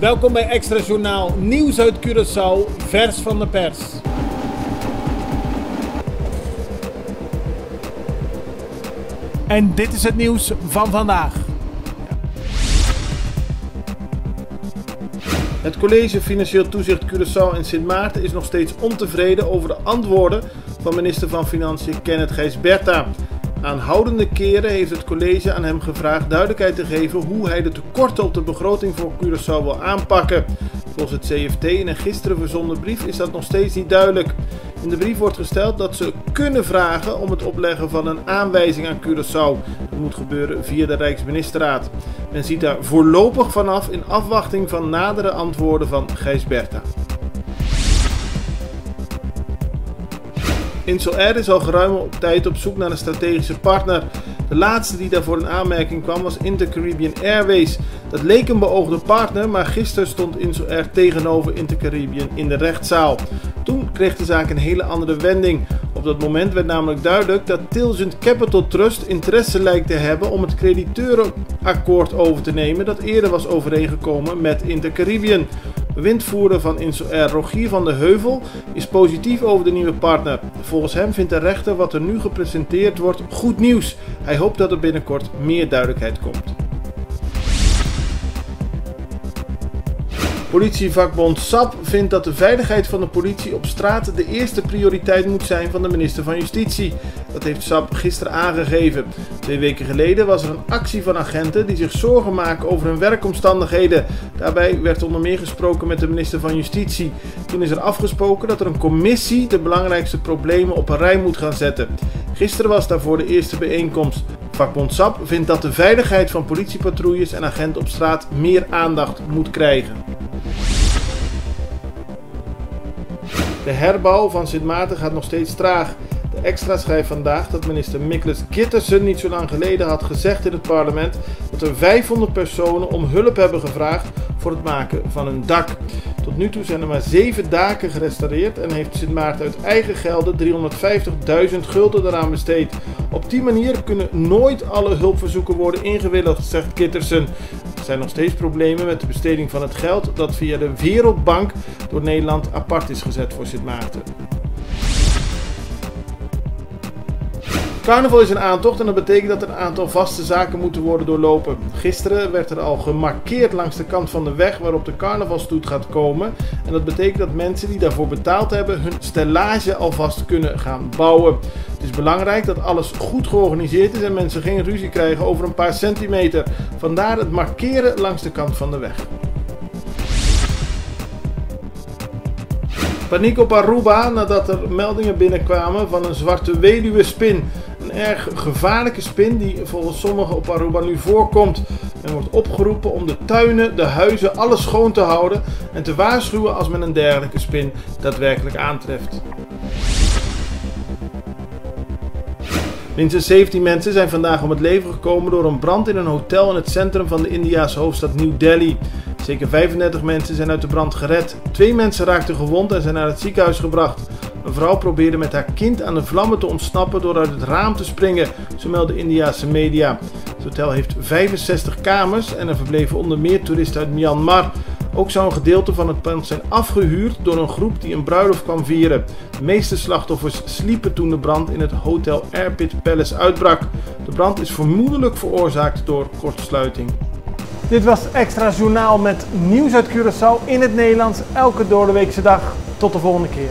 Welkom bij Extra Journaal, nieuws uit Curaçao, vers van de pers. En dit is het nieuws van vandaag. Het College Financieel Toezicht Curaçao en Sint Maarten is nog steeds ontevreden over de antwoorden van minister van Financiën Kenneth Gijsberta. Aanhoudende keren heeft het college aan hem gevraagd duidelijkheid te geven hoe hij de tekorten op de begroting voor Curaçao wil aanpakken. Volgens het CFT in een gisteren verzonden brief is dat nog steeds niet duidelijk. In de brief wordt gesteld dat ze kunnen vragen om het opleggen van een aanwijzing aan Curaçao. Dat moet gebeuren via de Rijksministerraad. Men ziet daar voorlopig vanaf in afwachting van nadere antwoorden van Gijsberta. Insel-R is al geruime tijd op zoek naar een strategische partner. De laatste die daarvoor in aanmerking kwam was Intercaribbean Airways. Dat leek een beoogde partner, maar gisteren stond Insel-R tegenover Intercaribbean in de rechtszaal. Toen kreeg de zaak een hele andere wending. Op dat moment werd namelijk duidelijk dat Tilgent Capital Trust interesse lijkt te hebben om het crediteurenakkoord over te nemen dat eerder was overeengekomen met Intercaribbean. Bewindvoerder van Insel-R, Rogier van de Heuvel, is positief over de nieuwe partner. Volgens hem vindt de rechter wat er nu gepresenteerd wordt goed nieuws. Hij hoopt dat er binnenkort meer duidelijkheid komt. Politievakbond SAP vindt dat de veiligheid van de politie op straat de eerste prioriteit moet zijn van de minister van Justitie. Dat heeft SAP gisteren aangegeven. 2 weken geleden was er een actie van agenten die zich zorgen maken over hun werkomstandigheden. Daarbij werd onder meer gesproken met de minister van Justitie. Toen is er afgesproken dat er een commissie de belangrijkste problemen op een rij moet gaan zetten. Gisteren was daarvoor de eerste bijeenkomst. Vakbond SAP vindt dat de veiligheid van politiepatrouilles en agenten op straat meer aandacht moet krijgen. De herbouw van Sint Maarten gaat nog steeds traag. De Extra schrijft vandaag dat minister Mikles Gittersen niet zo lang geleden had gezegd in het parlement dat er 500 personen om hulp hebben gevraagd voor het maken van een dak. Tot nu toe zijn er maar 7 daken gerestaureerd en heeft Sint Maarten uit eigen gelden 350.000 gulden eraan besteed. Op die manier kunnen nooit alle hulpverzoeken worden ingewilligd, zegt Gittersen. Er zijn nog steeds problemen met de besteding van het geld dat via de Wereldbank door Nederland apart is gezet voor Sint Maarten. Carnaval is een aantocht en dat betekent dat er een aantal vaste zaken moeten worden doorlopen. Gisteren werd er al gemarkeerd langs de kant van de weg waarop de carnavalstoet gaat komen. En dat betekent dat mensen die daarvoor betaald hebben hun stellage alvast kunnen gaan bouwen. Het is belangrijk dat alles goed georganiseerd is en mensen geen ruzie krijgen over een paar centimeter. Vandaar het markeren langs de kant van de weg. Paniek op Aruba nadat er meldingen binnenkwamen van een zwarte weduwespin. Een erg gevaarlijke spin die volgens sommigen op Aruba nu voorkomt. Men wordt opgeroepen om de tuinen, de huizen, alles schoon te houden en te waarschuwen als men een dergelijke spin daadwerkelijk aantreft. Minstens 17 mensen zijn vandaag om het leven gekomen door een brand in een hotel in het centrum van de Indiase hoofdstad New Delhi. Zeker 35 mensen zijn uit de brand gered. 2 mensen raakten gewond en zijn naar het ziekenhuis gebracht. Een vrouw probeerde met haar kind aan de vlammen te ontsnappen door uit het raam te springen, zo melden Indiase media. Het hotel heeft 65 kamers en er verbleven onder meer toeristen uit Myanmar. Ook zou een gedeelte van het pand zijn afgehuurd door een groep die een bruiloft kwam vieren. De meeste slachtoffers sliepen toen de brand in het Hotel Airpit Palace uitbrak. De brand is vermoedelijk veroorzaakt door kortsluiting. Dit was Extra Journaal met nieuws uit Curaçao in het Nederlands elke doordeweekse dag. Tot de volgende keer.